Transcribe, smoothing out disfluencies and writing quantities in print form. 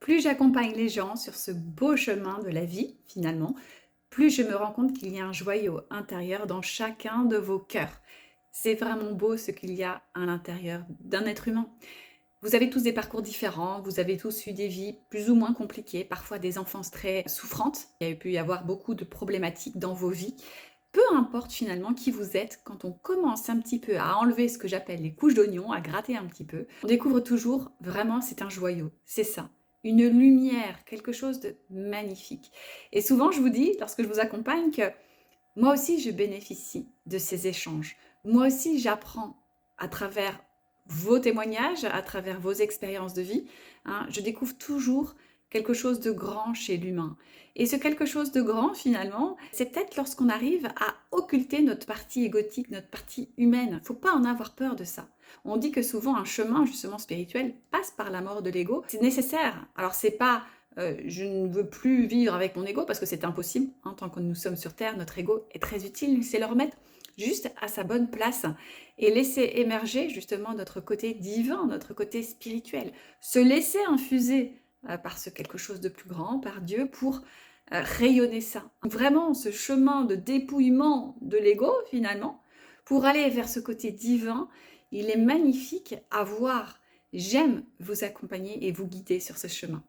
Plus j'accompagne les gens sur ce beau chemin de la vie, finalement, plus je me rends compte qu'il y a un joyau intérieur dans chacun de vos cœurs. C'est vraiment beau ce qu'il y a à l'intérieur d'un être humain. Vous avez tous des parcours différents, vous avez tous eu des vies plus ou moins compliquées, parfois des enfances très souffrantes. Il y a pu y avoir beaucoup de problématiques dans vos vies. Peu importe finalement qui vous êtes, quand on commence un petit peu à enlever ce que j'appelle les couches d'oignon, à gratter un petit peu, on découvre toujours vraiment c'est un joyau, c'est ça. Une lumière, quelque chose de magnifique. Et souvent, je vous dis, lorsque je vous accompagne, que moi aussi, je bénéficie de ces échanges. Moi aussi, j'apprends à travers vos témoignages, à travers vos expériences de vie, hein. Je découvre toujours quelque chose de grand chez l'humain. Et ce quelque chose de grand, finalement, c'est peut-être lorsqu'on arrive à occulter notre partie égotique, notre partie humaine. Il ne faut pas en avoir peur de ça. On dit que souvent un chemin justement spirituel passe par la mort de l'ego. C'est nécessaire. Alors c'est pas je ne veux plus vivre avec mon ego parce que c'est impossible. Hein, tant que nous sommes sur Terre, notre ego est très utile. C'est le remettre juste à sa bonne place et laisser émerger justement notre côté divin, notre côté spirituel. Se laisser infuser par ce quelque chose de plus grand, par Dieu, pour rayonner ça. Vraiment, ce chemin de dépouillement de l'ego, finalement, pour aller vers ce côté divin, il est magnifique à voir. J'aime vous accompagner et vous guider sur ce chemin.